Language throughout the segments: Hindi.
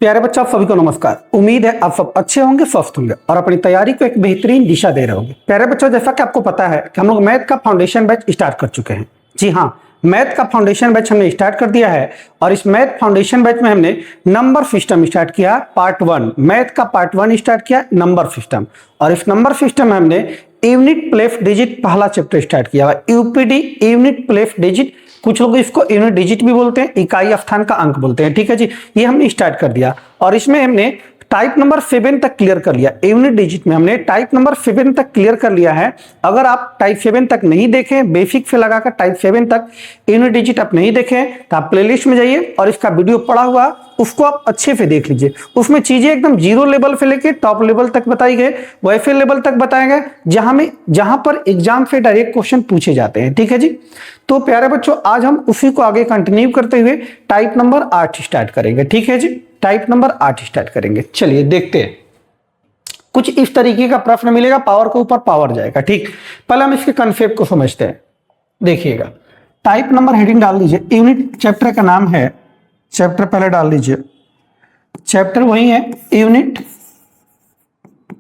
प्यारे बच्चों, आप सभी को नमस्कार। उम्मीद है आप सब अच्छे होंगे, स्वस्थ होंगे और अपनी तैयारी को एक बेहतरीन दिशा दे रहे होंगे। प्यारे बच्चों, जैसा कि आपको पता है कि हम लोग मैथ का फाउंडेशन बैच स्टार्ट कर चुके हैं। जी हाँ, मैथ का फाउंडेशन बैच हमने स्टार्ट कर दिया है और इस मैथ फाउंडेशन बैच में हमने नंबर सिस्टम स्टार्ट किया, पार्ट 1 मैथ का पार्ट 1 स्टार्ट किया, नंबर सिस्टम। और इस नंबर सिस्टम में हमने यूनिट प्लेस डिजिट पहला चैप्टर स्टार्ट किया हुआ, यूपीडी यूनिट प्लेस डिजिट। कुछ लोग इसको यूनिट डिजिट भी बोलते हैं, इकाई स्थान का अंक बोलते हैं। ठीक है जी, ये हमने स्टार्ट कर दिया और इसमें हमने टाइप नंबर 7 तक क्लियर कर लिया। यूनिट डिजिट में हमने टाइप नंबर 7 तक क्लियर कर लिया है। अगर आप टाइप 7 तक नहीं देखें, बेसिक से लगाकर टाइप 7 तक यूनिट डिजिट आप नहीं देखें तो आप प्लेलिस्ट में जाइए और इसका वीडियो पड़ा हुआ उसको आप अच्छे से देख लीजिए। उसमें चीजें एकदम जीरो लेवल से लेके टॉप लेवल तक बताई गए, वाईफाई लेवल तक बताए गए, जहां पर एग्जाम से डायरेक्ट क्वेश्चन पूछे जाते हैं। ठीक है जी, तो प्यारे बच्चों, आज हम उसी को आगे कंटिन्यू करते हुए टाइप नंबर 8 स्टार्ट करेंगे। ठीक है जी, टाइप नंबर 8 स्टार्ट करेंगे। चलिए देखते हैं। कुछ इस तरीके का प्रश्न मिलेगा, पावर के ऊपर पावर जाएगा। ठीक, पहले हम इसके कंसेप्ट को समझते हैं। देखिएगा, टाइप नंबर हेडिंग डाल दीजिए। यूनिट चैप्टर का नाम है, चैप्टर पहले डाल दीजिए। चैप्टर वही है, unit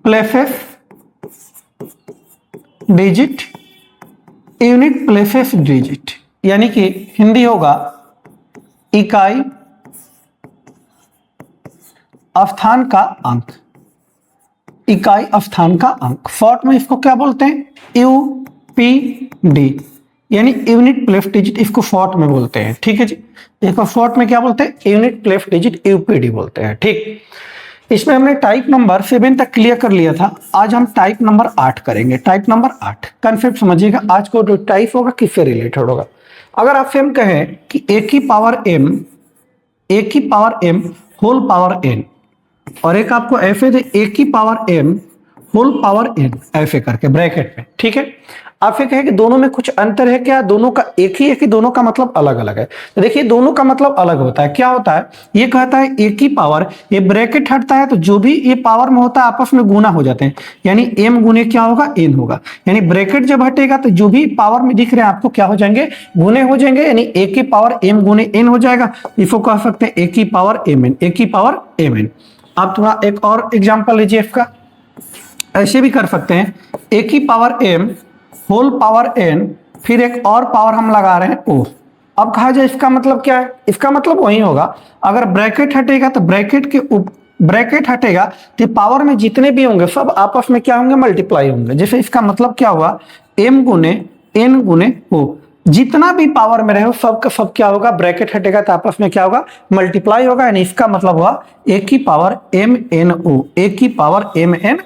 places digit, unit places digit, यानी कि हिंदी होगा इकाई स्थान का अंक। इकाई स्थान का अंक, शॉर्ट में इसको क्या बोलते हैं? यूपीडी, यानी यूनिट प्लेस डिजिट, इसको शॉर्ट में बोलते हैं। ठीक है जी, इसको शॉर्ट में क्या बोलते हैं? यूनिट प्लेस डिजिट, यूपीडी बोलते हैं। ठीक, इसमें हमने टाइप नंबर 7 तक क्लियर कर लिया था। आज हम टाइप नंबर 8 करेंगे। टाइप नंबर 8 कंसेप्ट समझिएगा। आज को जो टाइप होगा किससे रिलेटेड होगा? अगर आपसे हम कहें कि ए की power m whole power n, और एक आपको ऐसे दे ए की power m whole power n ऐसे करके ब्रैकेट में। ठीक है, आपसे कहे कि दोनों में कुछ अंतर है क्या? दोनों का एक ही है कि दोनों का मतलब अलग अलग है? तो देखिए, दोनों का मतलब अलग होता है। क्या होता है? ये कहता है ए की पावर, ये ब्रैकेट हटता है तो जो भी ये पावर में होता है आपस में गुना हो जाते हैं, यानी m गुने क्या होगा? n होगा। यानी ब्रैकेट जब हटेगा तो जो भी पावर में दिख रहे हैं आपको क्या हो जाएंगे? गुने हो जाएंगे, यानी ए की पावर m गुने n हो जाएगा। इसको कह सकते हैं ए की पावर mn, ए की पावर mn। आप थोड़ा एक और एग्जाम्पल लीजिए इसका, ऐसे भी कर सकते हैं, ए की power m whole power n, फिर एक और पावर हम लगा रहे हैं o। अब कहा जाए इसका मतलब क्या है? इसका मतलब वही होगा, अगर ब्रैकेट हटेगा तो ब्रैकेट हटेगा तो पावर में जितने भी होंगे सब आपस में क्या होंगे? मल्टीप्लाई होंगे। जैसे इसका मतलब क्या हुआ? m गुने n गुने o, जितना भी पावर में रहे सब का सब क्या होगा? ब्रैकेट हटेगा तो आपस में क्या होगा? मल्टीप्लाई होगा। यानी इसका मतलब हुआ ए की पावर mno, ए की पावर mno।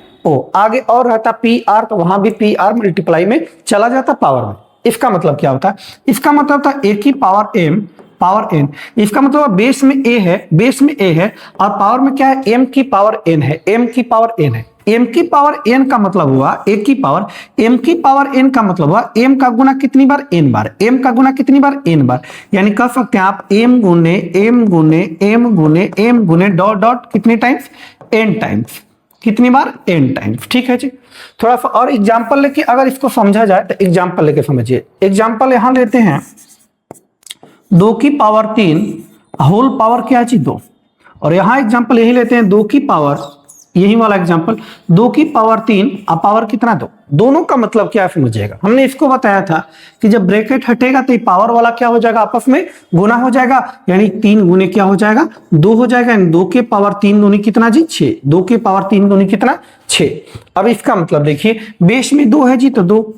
आगे और रहता पी आर, तो वहां भी पी आर मल्टीप्लाई में चला जाता पावर में। इसका मतलब क्या होता है? इसका मतलब था ए की पावर m पावर n। इसका मतलब बेस में a है, बेस में a है, और पावर में क्या है? m की पावर n है, m की पावर n है। m की पावर n का मतलब हुआ a की पावर, m की पावर n का मतलब हुआ m का गुना कितनी बार? n बार। m का गुना कितनी बार? n बार। यानी कह सकते हैं आप m गुने m गुने m गुने m गुने डॉट डॉट कितने टाइम्स? n times. कितनी बार? n times. ठीक है जी, थोड़ा सा और एग्जांपल लेके अगर इसको समझा जाए तो एग्जांपल लेके समझिए। एग्जांपल यहां लेते हैं, 2 की पावर 3 होल पावर क्या है? 2। और यहां एग्जांपल यही लेते हैं, 2 की पावर, यही वाला एग्जांपल, 2 की पावर 3 और पावर कितना? 2। दोनों का मतलब क्या समझिएगा। हमने इसको बताया था कि जब ब्रैकेट हटेगा तो पावर वाला क्या हो जाएगा? आपस में गुना हो जाएगा, यानी 3 गुने क्या हो जाएगा? 2 हो जाएगा। 2 के पावर 3 दूनी कितना जी? 6। 2 के पावर 3 दूनी कितना? 6। अब इसका मतलब देखिए, बेस में 2 है जी तो 2,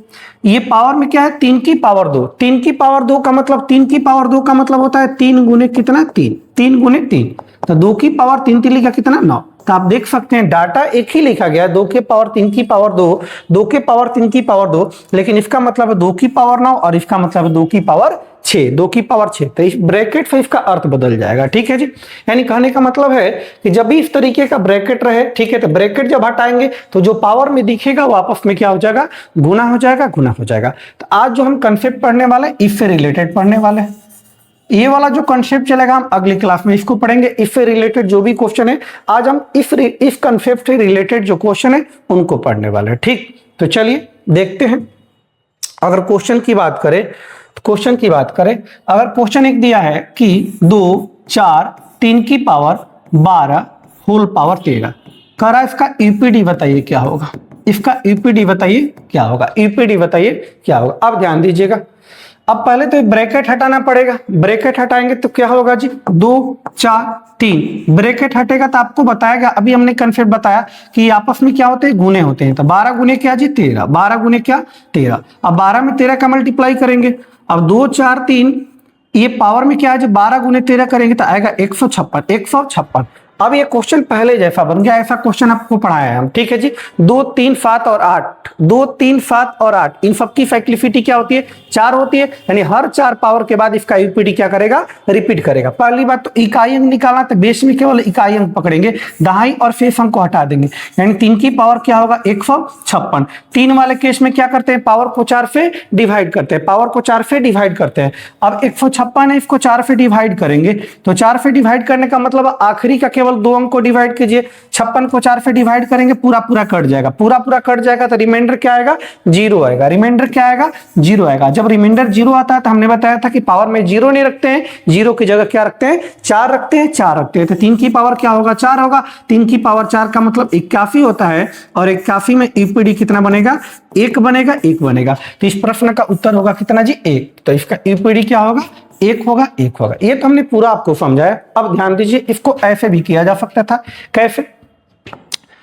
ये पावर में क्या है? 3 की पावर 2। 3 की पावर 2 का मतलब, 3 की पावर 2 का मतलब होता है 3 गुने कितना? 3। 3 गुने 3, तो 2 की पावर 3 3 लिखा कितना? 9। तो आप देख सकते हैं डाटा एक ही लिखा गया, 2 के पावर 3 की पावर 2, 2 के पावर 3 की पावर 2, लेकिन इसका मतलब है 2 की पावर 9 और इसका मतलब है 2 की पावर 6। 2 की पावर 6, तो इस ब्रैकेट से इसका अर्थ बदल जाएगा। ठीक है जी, यानी कहने का मतलब है कि जब भी इस तरीके का ब्रैकेट रहे, ठीक है, तो ब्रैकेट जब हटाएंगे तो जो पावर में दिखेगा वो आपस में क्या हो जाएगा? गुना हो जाएगा, गुना हो जाएगा। तो आज जो हम कंसेप्ट पढ़ने वाले हैं इससे रिलेटेड पढ़ने वाले हैं। ये वाला जो कॉन्सेप्ट चलेगा हम अगली क्लास में इसको पढ़ेंगे। इससे रिलेटेड जो भी क्वेश्चन है, आज हम इस कॉन्सेप्ट से रिलेटेड जो क्वेश्चन है उनको पढ़ने वाले हैं। ठीक, तो चलिए देखते हैं। अगर क्वेश्चन की बात करें अगर क्वेश्चन एक दिया है कि 2 4 3 की पावर 12 होल पावर 13 करा। इसका यूपीडी बताइए क्या होगा, इसका यूपीडी बताइए क्या होगा, यूपीडी बताइए क्या होगा। अब ध्यान दीजिएगा, अब पहले तो ब्रैकेट हटाना पड़ेगा, ब्रैकेट हटाएंगे तो क्या होगा जी, 2 4 3 ब्रैकेट हटेगा तो आपको बताएगा, अभी हमने कंसेप्ट बताया कि आपस में क्या होते हैं, गुने होते हैं। तो 12 गुने क्या जी 13, 12 गुने क्या 13। अब 12 में 13 का मल्टीप्लाई करेंगे, अब 2 4 3 ये पावर में क्या है जी, 12 गुने 13 करेंगे तो आएगा 156, 156। अब ये क्वेश्चन पहले जैसा बन गया, ऐसा क्वेश्चन आपको पढ़ाया है हम, ठीक है जी। 2 3 7 और 8, 2 3 7 और 8 इन सबकी फैक्टिलिटी क्या होती है, 4 होती है, यानी हर 4 पावर के बाद इसका यूपीडी क्या करेगा, रिपीट करेगा। पहली बात तो इकाई अंक निकालना, तो बेस में केवल इकाई अंक पकड़ेंगे, दहाई और शेष अंक को हटा देंगे, यानी 3 की पावर क्या होगा 156। 3 वाले केस में क्या करते हैं, पावर को 4 से डिवाइड करते हैं, पावर को 4 से डिवाइड करते हैं। अब 156 है, इसको 4 से डिवाइड करेंगे, तो 4 से डिवाइड करने का मतलब आखिरी का केवल 2 अंक को डिवाइड कीजिए, 56 को 4 से डिवाइड करेंगे, पूरा पूरा कट जाएगा, पूरा पूरा कट जाएगा तो रिमाइंडर क्या आएगा, 0 आएगा। रिमाइंडर क्या आएगा, 0 आएगा। जब रिमाइंडर 0 आता है तो हमने बताया था कि पावर में 0 नहीं रखते हैं, 0 की जगह क्या रखते हैं, 4 रखते हैं, 4 रखते हैं। तो 3 की पावर क्या होगा, 4 होगा। 3 की पावर 4 का मतलब 81 होता है, और 81 में यूपीडी कितना बनेगा, 1 बनेगा, 1 बनेगा। तो इस प्रश्न का उत्तर होगा कितना जी, 1। तो इसका यूपीडी क्या होगा, 1 होगा, 1 होगा। ये तो हमने पूरा आपको समझाया। अब ध्यान दीजिए, इसको ऐसे भी किया जा सकता था, कैसे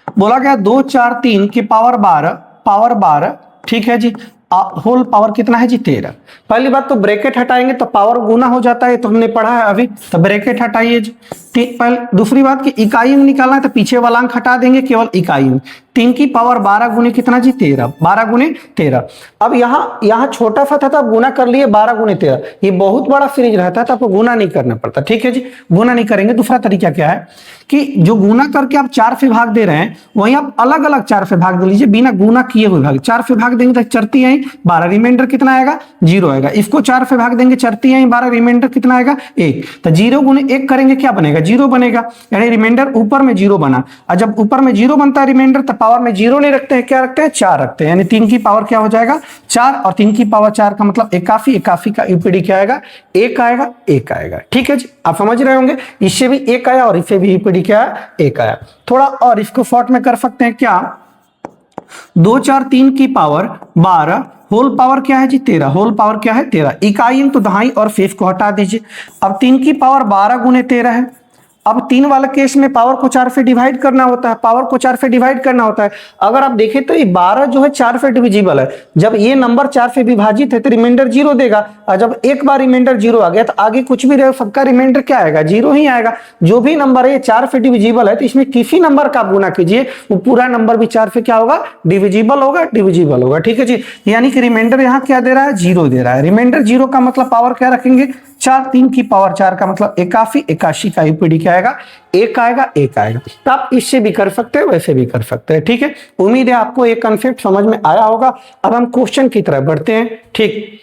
बोला गया, 2 4 3 की पावर 12, ठीक है जी, होल पावर कितना है जी 13। पहली बात तो ब्रैकेट हटाएंगे तो पावर गुना हो जाता है, तो हमने पढ़ा है अभी, तो ब्रैकेट हटाइए जी। पहले दूसरी बात कि इकाई अंक निकालना है तो पीछे वाला अंक हटा देंगे, केवल इकाई अंक। 3 की पावर 12 गुने कितना जी 13, 12 गुने 13। अब यहाँ छोटा सा था तो आप गुना कर लिए 12 गुने 13, ये बहुत बड़ा सीरीज रहता है तो आपको गुना नहीं करना पड़ता, ठीक है जी, गुना नहीं करेंगे। दूसरा तरीका क्या है कि जो गुना करके आप 4 से भाग दे रहे हैं, वहीं आप अलग अलग 4 से भाग दे लीजिए, बिना गुना किए हुए भाग। 4 से भाग देंगे तो चरती है 12, रिमाइंडर कितना आएगा, 0 आएगा। इसको 4 से भाग देंगे, चरती है 12, रिमाइंडर कितना आएगा, 1। तो 0 गुने 1 करेंगे, क्या बनेगा, 0 बनेगा, यानी रिमाइंडर ऊपर में 0 बना। और जब ऊपर में 0 बनता है रिमाइंडर, तो पावर में 0 नहीं रखते हैं, क्या रखते हैं, 4 रखते हैं, यानी 3 की पावर क्या हो जाएगा, 4, और 3 की पावर 4 का मतलब 81, 81 का यूपीडी क्या आएगा, 1 आएगा, 1 आएगा, ठीक है जी। आप समझ रहे होंगे, इससे भी 1 आया और इससे भी यूपीडी क्या है, 1 आया। थोड़ा और इसको शॉर्ट में कर सकते हैं क्या, 2 4 3 की पावर 12 होल पावर क्या है जी 13, होल पावर क्या है 13। इकाई अंक तो दहाई और शेष को हटा दीजिए। अब 3 की पावर 12 गुने 13 है। अब 3 वाला केस में पावर को 4 से डिवाइड करना होता है, पावर को 4 से डिवाइड करना होता है। अगर आप देखें तो ये 12 जो है 4 से डिविजिबल है। जब ये नंबर 4 से विभाजित है तो रिमाइंडर 0 देगा, और जब एक बार रिमाइंडर 0 आ गया तो आगे कुछ भी रहे सबका रिमाइंडर क्या आएगा, 0 ही आएगा। जो भी नंबर है ये 4 से डिविजिबल है, तो इसमें किसी नंबर का आप गुना कीजिए, वो पूरा नंबर भी 4 से क्या होगा, डिविजिबल होगा, डिविजिबल होगा, ठीक है जी। यानी कि रिमाइंडर यहाँ क्या दे रहा है, 0 दे रहा है। रिमाइंडर 0 का मतलब पावर क्या रखेंगे, 4, 3 की पावर 4 का मतलब 81, 81 का यूपीडी क्या आएगा, 1 आएगा, 1 आएगा। तो आप इससे भी कर सकते हैं, वैसे भी कर सकते हैं, ठीक है। उम्मीद है आपको एक कॉन्सेप्ट समझ में आया होगा। अब हम क्वेश्चन की तरफ बढ़ते हैं, ठीक।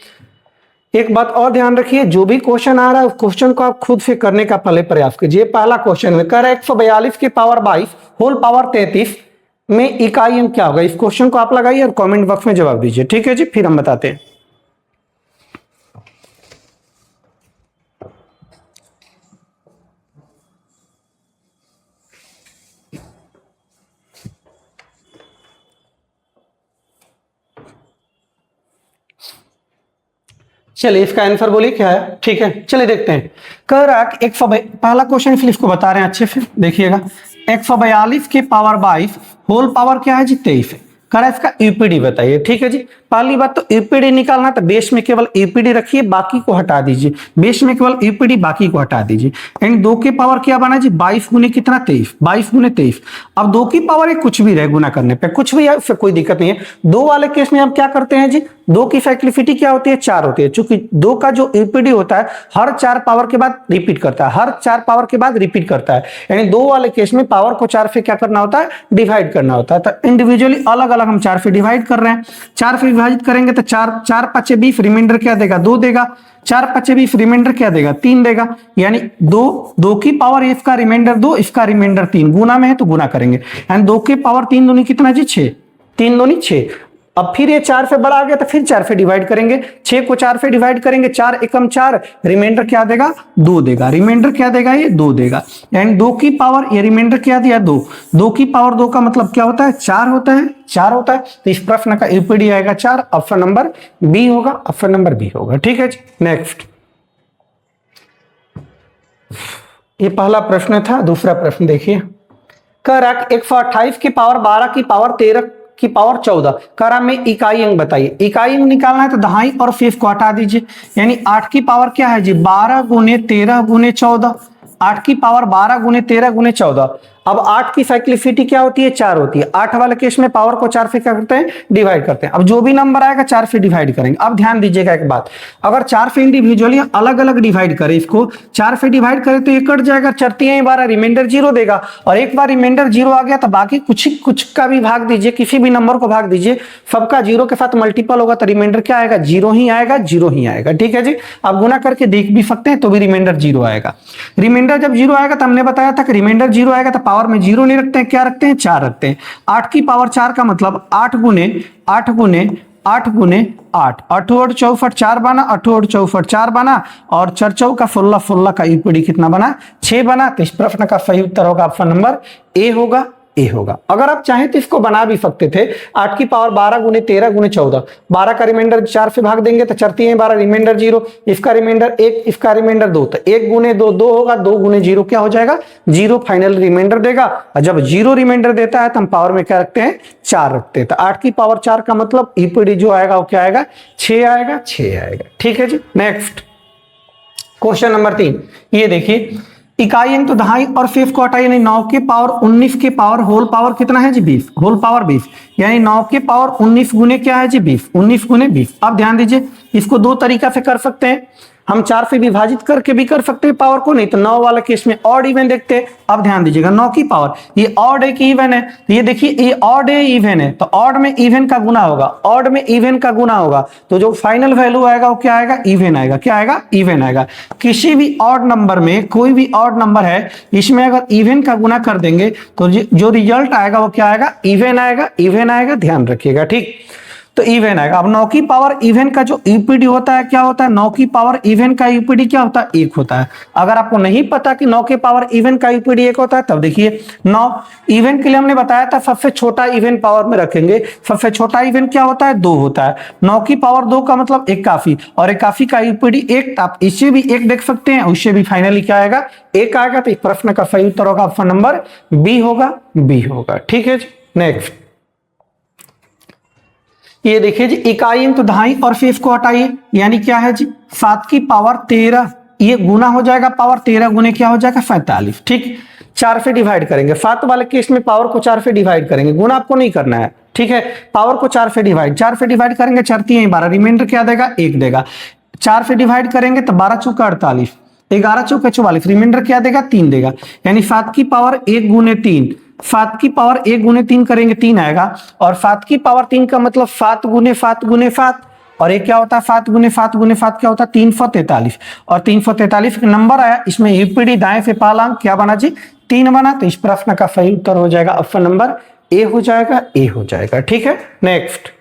एक बात और ध्यान रखिए, जो भी क्वेश्चन आ रहा है उस क्वेश्चन को आप खुद से करने का पहले प्रयास कीजिए। पहला क्वेश्चन में कह रहा है 142 की पावर 22 होल पावर 33 में इकाई अंक क्या होगा। इस क्वेश्चन को आप लगाइए और कमेंट बॉक्स में जवाब दीजिए, ठीक है जी, फिर हम बताते हैं। चलिए इसका आंसर बोलिए क्या है, ठीक है। चलिए देखते हैं। कह रहा है पहला क्वेश्चन इसलिए इसको बता रहे हैं अच्छे से देखिएगा। 142 की पावर 22 होल पावर क्या है जी 23 है। कह रहा है इसका यूपीडी बताइए, ठीक है जी। पहली बात तो यूपीडी निकालना तो बेस में केवल यूपीडी रखिए, बाकी को हटा दीजिए। बेस में केवल यूपीडी, बाकी को हटा दीजिए। एंड 2 की पावर क्या बना जी 22 गुने कितना 23, 22 गुने 23। अब 2 की पावर है, कुछ भी रहे गुना करने पे कुछ भी है, उससे कोई दिक्कत नहीं है। 2 वाले केस में हम क्या करते हैं जी, 2 की फैक्टिलिटी क्या होती है, 4 होती है। चूंकि 2 का जो यूपीडी होता है हर 4 पावर के बाद रिपीट करता है, हर 4 पावर के बाद रिपीट करता है। यानी 2 वाले केस में पावर को 4 से क्या करना होता है, डिवाइड करना होता है। तो इंडिविजुअली अलग अलग हम 4 से डिवाइड कर रहे हैं। 4 से विभाजित करेंगे तो 4 4 5 20, रिमाइंडर क्या देगा, 2 देगा। 4 5 20, रिमाइंडर क्या देगा, 3 देगा। यानी 2 की पावर इसका रिमाइंडर 2, इसका रिमाइंडर 3, गुना में है तो गुना करेंगे। यानी 2 की पावर 3 दूनी कितना जी 6, 3 दूनी 6। अब फिर ये 4 से बड़ा आ गया तो फिर 4 से डिवाइड करेंगे, 6 को 4 से डिवाइड करेंगे, 4 एकम 4, रिमाइंडर क्या देगा 2 देगा, रिमाइंडर क्या देगा ये 2 देगा, एंड 2 की पावर, ये रिमाइंडर क्या दिया 2, 2 की पावर 2 का मतलब क्या होता है 4 होता है, 4 होता है। तो इस प्रश्न का यूपीडी आएगा 4, ऑप्शन नंबर बी होगा, ऑप्शन नंबर बी होगा। ठीक है जी, नेक्स्ट। ये पहला प्रश्न था। दूसरा प्रश्न देखिए, कह रहा 128 की पावर 12 की पावर 13 की पावर 14 करा में इकाई अंक बताइए। इकाई अंक निकालना है तो दहाई और 5 को हटा दीजिए, यानी 8 की पावर क्या है जी 12 गुने 13 गुने 14, 8 की पावर 12 गुने 13 गुने 14। अब 8 की साइक्लिसिटी क्या होती है 4 होती है। 8 वाले केस में पावर को 4 से क्या करते हैं डिवाइड करते हैं। अब जो भी नंबर आएगा 4 से डिवाइड करेंगे। अब ध्यान दीजिएगा एक बात, अगर 4 से इंडिविजुअली अलग अलग डिवाइड करें, इसको 4 से डिवाइड करें तो ये कट जाएगा, चरती है 12, रिमाइंडर 0 देगा, और एक बार रिमाइंडर 0 आ गया तो बाकी कुछ का भी भाग दीजिए, किसी भी नंबर को भाग दीजिए, सबका 0 के साथ मल्टीपल होगा तो रिमाइंडर क्या आएगा 0 ही आएगा, 0 ही आएगा। ठीक है जी, आप गुना करके देख भी सकते हैं तो भी रिमाइंडर 0 आएगा। रिमाइंडर जब 0 आएगा तो हमने बताया था कि रिमाइंडर 0 आएगा तो पावर में 0 नहीं रखते हैं, क्या रखते हैं 4 रखते हैं। 8 की पावर 4 का मतलब 8 गुने 8 गुने 8 गुने 8, 8 और 64 4 बना, 8 और 64 4 बना, और 4 4 का 16, 16 का यूपीडी कितना बना 6 बना। तो इस प्रश्न का सही उत्तर होगा ऑप्शन नंबर ए होगा, ए होगा। अगर आप चाहें तो इसको बना भी सकते थे, 8 की पावर 12 गुने 13 गुने 14, 12 का रिमाइंडर 4 से भाग देंगे तो चरती है 12, रिमाइंडर 0, इसका रिमाइंडर 1, इसका रिमाइंडर 2, तो 1 गुने 2 2 होगा, 2 गुने 0 क्या हो जाएगा 0, फाइनल रिमाइंडर देगा। और जब 0 रिमाइंडर देता है तो हम पावर में क्या रखते हैं 4 रखते हैं। तो 8 की पावर 4 का मतलब ईपीडी जो आएगा वो क्या आएगा 6 आएगा, 6 आएगा। ठीक है जी, नेक्स्ट क्वेश्चन नंबर 3। ये देखिए, इकाई अंक तो दहाई और 5 को हटाइए, यानी 9 के पावर 19 के पावर होल पावर कितना है जी 20, होल पावर 20, यानी 9 के पावर 19 गुने क्या है जी 20, 19 गुने 20। अब ध्यान दीजिए, इसको दो तरीका से कर सकते हैं, हम 4 से विभाजित करके भी कर सकते हैं पावर को, नहीं तो 9 वाला केस में ऑड इवन देखते हैं। अब ध्यान दीजिएगा 9 की पावर, ये ऑड है कि इवन है, तो ये देखिए ये ऑड है इवन है, तो ऑड में इवन का गुना होगा, ऑड में इवन का गुना होगा, तो जो फाइनल वैल्यू आएगा वो क्या आएगा इवन आएगा, क्या आएगा इवन आएगा। किसी भी ऑड नंबर में, कोई भी ऑड नंबर है, इसमें अगर इवन का गुना कर देंगे तो जो रिजल्ट आएगा वो क्या आएगा इवन आएगा, इवन आएगा, ध्यान रखिएगा। ठीक, तो इवन आएगा। अब 9 की पावर इवन का जो यूपीडी होता है क्या होता है, 9 की पावर इवन का यूपीडी क्या होता है 1 होता है। अगर आपको नहीं पता कि 9 के पावर इवन का यूपीडी 1 होता है, तब देखिए 9 इवन के लिए हमने बताया था सबसे छोटा इवन पावर में रखेंगे, सबसे छोटा इवन क्या होता है 2 होता है। 9 की पावर 2 का मतलब 81, और 81 का यूपीडी 1, आप इससे भी 1 देख सकते हैं, उससे भी फाइनली क्या आएगा 1 आएगा। तो इस प्रश्न का सही उत्तर होगा ऑप्शन नंबर बी होगा, बी होगा। ठीक है जी, नेक्स्ट। ये देखिए जी, इकाई अंक तो दहाई और 5 को हटाइए, यानी क्या है जी 7 की पावर 13, ये गुना हो जाएगा पावर 13 गुने क्या हो जाएगा 47। ठीक, 4 से डिवाइड करेंगे, 7 वाले केस में पावर को 4 से डिवाइड करेंगे, गुना आपको नहीं करना है। ठीक है, पावर को 4 से डिवाइड, 4 से डिवाइड करेंगे, चरती है 12, रिमाइंडर क्या देगा 1 देगा। 4 से डिवाइड करेंगे तो 12 चौका 48, 11 चौका 44, रिमाइंडर क्या देगा 3 देगा, यानी 7 की पावर 1 गुने 3, 7 की पावर 1 गुने 3 करेंगे 3 आएगा, और 7 की पावर 3 का मतलब 7 गुने 7 गुने 7, और ये क्या होता है 7 गुने 7 गुने 7 क्या होता है 343, और 343 का नंबर आया, इसमें यूपीडी दाएं से पहला अंक क्या बना जी 3 बना। तो इस प्रश्न का सही उत्तर हो जाएगा ऑप्शन नंबर ए हो जाएगा, ए हो जाएगा। ठीक है, नेक्स्ट।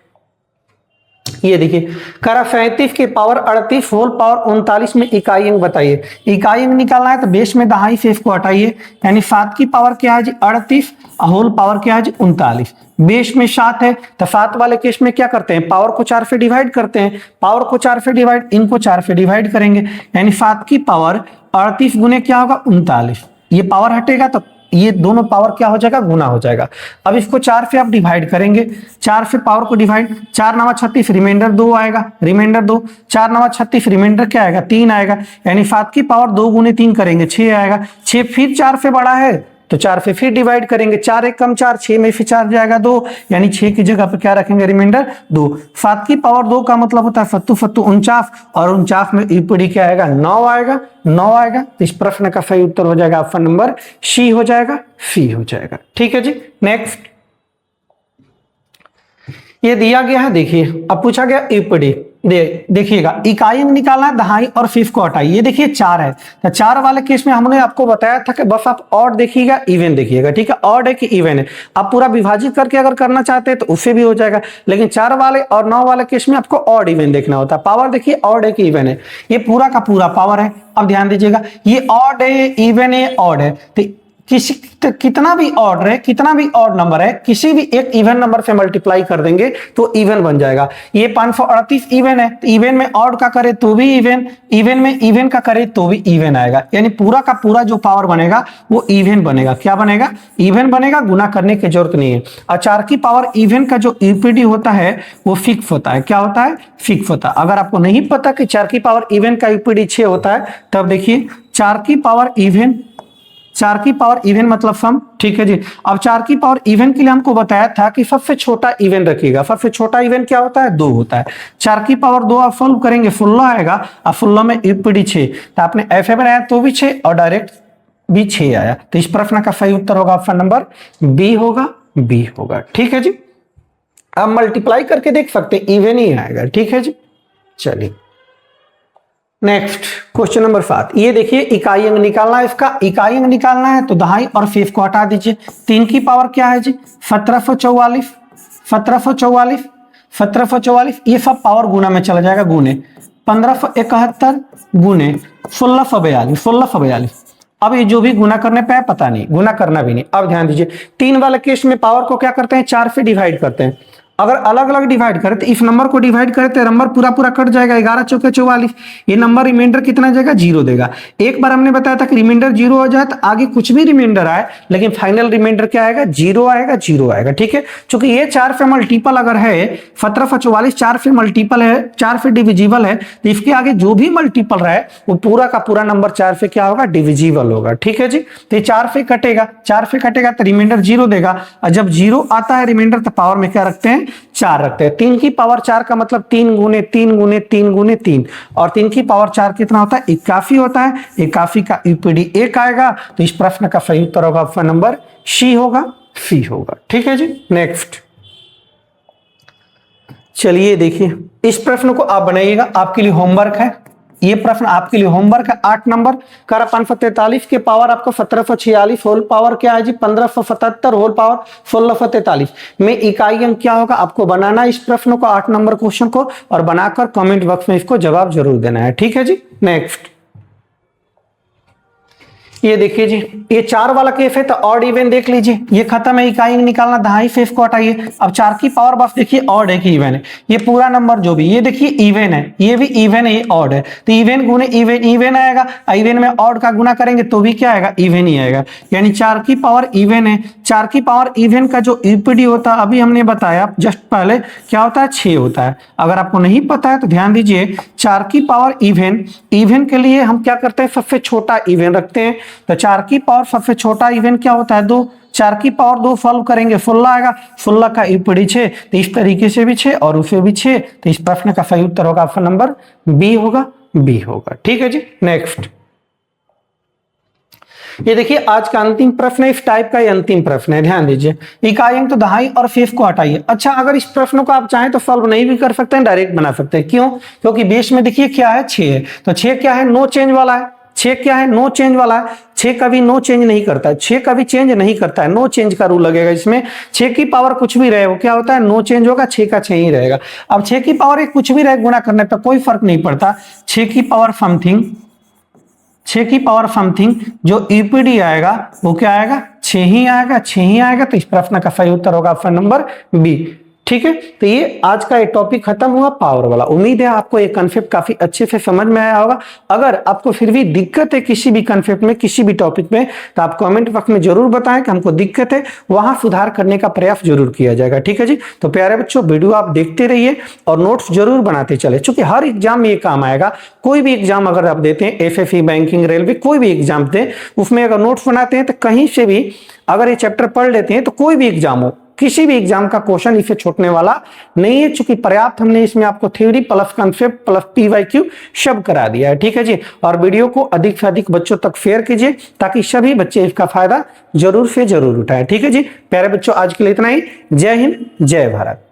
ये देखिए, करा 37 के पावर 38 होल पावर 39 में इकाई अंक बताइए। इकाई अंक निकालना है तो बेस में दहाई से इसको हटाइए, यानी 7 की पावर क्या है जी 38, होल पावर क्या है जी 39, बेस में 7 है तो 7 वाले केस में क्या करते हैं पावर को 4 से डिवाइड करते हैं, पावर को 4 से डिवाइड, इनको 4 से डिवाइड करेंगे, यानी 7 की पावर 38 गुने क्या होगा 39, ये पावर हटेगा तो ये दोनों पावर क्या हो जाएगा गुना हो जाएगा। अब इसको 4 से आप डिवाइड करेंगे, 4 से पावर को डिवाइड, 4 9 36, रिमाइंडर 2 आएगा, रिमाइंडर 2, 4 9 36, रिमाइंडर क्या आएगा 3 आएगा, यानी 7 की पावर 2 गुने 3 करेंगे 6 आएगा। 6 फिर 4 से बड़ा है तो 4 से फिर डिवाइड करेंगे, 4 1 कम 4, 6 में फिर 4 जाएगा 2, यानी 6 की जगह पे क्या रखेंगे रिमाइंडर 2। 7 की पावर 2 का मतलब होता है 7 7 49, और 49 में यूपीडी क्या आएगा 9 आएगा, 9 आएगा। तो इस प्रश्न का सही उत्तर हो जाएगा ऑप्शन नंबर सी हो जाएगा, सी हो जाएगा। ठीक है जी, नेक्स्ट। ये दिया गया है, देखिए अब पूछा गया यूपीडी, देखिएगा, इकाई अंक निकालना है, दहाई और फीफ को हटाइए। ये देखिए 4 है, तो 4 वाले केस में हमने आपको बताया था कि बस आप ऑड देखिएगा, इवन देखिएगा, ठीक है, ऑड है कि इवन है। आप पूरा विभाजित करके अगर करना चाहते हैं तो उससे भी हो जाएगा, लेकिन 4 वाले और 9 वाले केस में आपको ऑड इवन देखना होता है। पावर देखिए ऑड है कि इवन है, ये पूरा का पूरा पावर है। अब ध्यान दीजिएगा, ये ऑड है, इवन है, ऑड है, तो कितना भी ऑड है, कितना भी ऑड नंबर है, किसी भी एक इवन नंबर से मल्टीप्लाई कर देंगे तो इवन बन जाएगा। ये 538 इवन है, तो इवन में ऑड का करे तो भी इवन, इवन में इवन का करे तो भी इवन आएगा, यानी पूरा का पूरा जो पावर बनेगा वो इवन बनेगा। क्या बनेगा? इवन बनेगा, गुना करने की जरूरत नहीं है। और 4 की पावर इवन का जो यूपीडी होता है वो फिक्स होता है। क्या होता है? फिक्स होता है। अगर आपको नहीं पता कि 4 की पावर इवन का यूपीडी 6 होता है, तब देखिए 4 की पावर इवन, 4 की पावर इवन मतलब सम, ठीक है जी। अब 4 की पावर इवन के लिए हमको बताया था कि सबसे छोटा इवन रखिएगा। सबसे छोटा इवन क्या होता है? 2 होता है। 4 की पावर 2 आप सॉल्व करेंगे, 16 आएगा, और 16 में यूपीडी 6, तो आपने एफए बनाया तो भी 6 और डायरेक्ट भी 6 आया। तो इस प्रश्न का सही उत्तर होगा ऑप्शन नंबर बी होगा, बी होगा, ठीक है जी। अब मल्टीप्लाई करके देख सकते, इवन ही आएगा, ठीक है जी। चलिए नेक्स्ट क्वेश्चन नंबर 7। ये देखिए, इकाई अंक निकालना है, इसका इकाई अंक निकालना है तो दहाई और फीफ को हटा दीजिए। 3 की पावर क्या है जी? 1744, 1744, 1744, ये सब पावर गुना में चला जाएगा, गुने 1571 गुने 1642, 1642। अब ये जो भी गुना करने पे है पता नहीं, गुना करना भी नहीं। अब ध्यान दीजिए, 3 वाले केस में पावर को क्या करते हैं? 4 से डिवाइड करते हैं। अगर अलग अलग डिवाइड करें तो इस नंबर को डिवाइड करें तो नंबर पूरा पूरा कट जाएगा, 11 चौके 44। ये नंबर रिमाइंडर कितना जाएगा? 0 देगा। एक बार हमने बताया था कि रिमाइंडर 0 हो जाए तो आगे कुछ भी रिमाइंडर आए, लेकिन फाइनल रिमाइंडर क्या आएगा? 0 आएगा, 0 आएगा, ठीक है। क्योंकि ये 4 से मल्टीपल अगर है, 1744 4 से मल्टीपल है, 4 से डिविजिबल है, तो इसके आगे जो भी मल्टीपल रहे वो पूरा का पूरा नंबर 4 से क्या होगा? डिविजिबल होगा, ठीक है जी। तो ये 4 से कटेगा, 4 से कटेगा तो रिमाइंडर 0 देगा, और जब 0 आता है रिमाइंडर तो पावर में क्या रखते हैं? 4 रखते हैं। 3 की पावर 4 का मतलब 3 गुने 3 गुने 3 गुने 3, और 3 की पावर 4 कितना होता है? 81 होता है। 81 का यूपीडी 1 आएगा, तो इस प्रश्न का सही उत्तर होगा ऑप्शन नंबर सी होगा, सी होगा, ठीक है जी। नेक्स्ट चलिए देखिए, इस प्रश्न को आप बनाइएगा, आपके लिए होमवर्क है। ये प्रश्न आपके लिए होमवर्क है। 8 नंबर कर 543 के पावर आपको 1746 होल पावर क्या है जी? 1577 होल पावर 1643 में इकाई अंक क्या होगा? आपको बनाना इस प्रश्न को, 8 नंबर क्वेश्चन को, और बनाकर कमेंट बॉक्स में इसको जवाब जरूर देना है, ठीक है जी। नेक्स्ट ये देखिए जी, ये 4 वाला केस है तो ऑड इवन देख लीजिए, ये खत्म है। इकाई अंक निकालना, दहाई फीफ को हटाइए। अब 4 की पावर बस देखिए ऑड है कि इवन है, ये पूरा नंबर जो भी, ये देखिए इवन है, ये भी इवन है, ये ऑड है, तो इवन गुने इवन, इवन आएगा। इवन में ऑड का गुना करेंगे तो भी क्या आएगा? इवन ही आएगा, यानी 4 की पावर इवन है। 4 की पावर इवन का जो यूपीडी होता है, अभी हमने बताया जस्ट पहले, क्या होता है? 6 होता है। अगर आपको नहीं पता है तो ध्यान दीजिए, 4 की पावर इवन, इवन के लिए हम क्या करते हैं? सबसे छोटा इवन रखते हैं। तो 4 की पावर सबसे छोटा इवन क्या होता है? 2। 4 की पावर 2 सॉल्व करेंगे, 16 आएगा। 16 का यूपीडी 6, तो इस तरीके से भी 6 और उसे भी 6, तो इस प्रश्न का सही उत्तर होगा ऑप्शन नंबर बी होगा, बी होगा, ठीक है जी। नेक्स्ट ये देखिए, आज का अंतिम प्रश्न है, इस टाइप का ये अंतिम प्रश्न है, ध्यान दीजिए। इकाई अंक तो दहाई और फीफ को हटाइए। अच्छा, अगर इस प्रश्न को आप चाहें तो सॉल्व नहीं भी कर सकते हैं, डायरेक्ट बना सकते हैं। क्यों? क्योंकि बेस में देखिए क्या है? 6 है, तो 6 क्या है? नो चेंज वाला है। 6 क्या है? नो चेंज वाला है। 6 कभी नो चेंज नहीं करता है, 6 कभी चेंज नहीं करता है, नो चेंज का रूल लगेगा इसमें। 6 की पावर कुछ भी रहे वो क्या होता है? नो चेंज होगा, 6 का 6 ही रहेगा। अब 6 की पावर कुछ भी रहे गुना करने पर कोई फर्क नहीं पड़ता। 6 की पावर समथिंग, 6 की पावर समथिंग जो यूपीडी आएगा वो क्या आएगा? 6 ही आएगा, 6 ही आएगा, तो इस प्रश्न का सही उत्तर होगा ऑप्शन नंबर बी, ठीक है। तो ये आज का ये टॉपिक खत्म हुआ पावर वाला। उम्मीद है आपको ये कॉन्सेप्ट काफी अच्छे से समझ में आया होगा। अगर आपको फिर भी दिक्कत है किसी भी कॉन्सेप्ट में, किसी भी टॉपिक में, तो आप कमेंट बॉक्स में जरूर बताएं कि हमको दिक्कत है, वहां सुधार करने का प्रयास जरूर किया जाएगा, ठीक है जी। तो प्यारे बच्चों, वीडियो आप देखते रहिए और नोट्स जरूर बनाते चले, क्योंकि हर एग्जाम में ये काम आएगा। कोई भी एग्जाम अगर आप देते हैं, एसएससी, बैंकिंग, रेलवे, कोई भी एग्जाम दें, उसमें अगर नोट्स बनाते हैं तो कहीं से भी अगर ये चैप्टर पढ़ लेते हैं तो कोई भी एग्जाम हो, किसी भी एग्जाम का क्वेश्चन इसे छूटने वाला नहीं है, चूंकि पर्याप्त हमने इसमें आपको theory plus concept plus PYQ सब करा दिया है, ठीक है जी। और वीडियो को अधिक से अधिक बच्चों तक शेयर कीजिए ताकि सभी बच्चे इसका फायदा जरूर से जरूर उठाएं, ठीक है जी। प्यारे बच्चों, आज के लिए इतना ही। जय हिंद, जय भारत।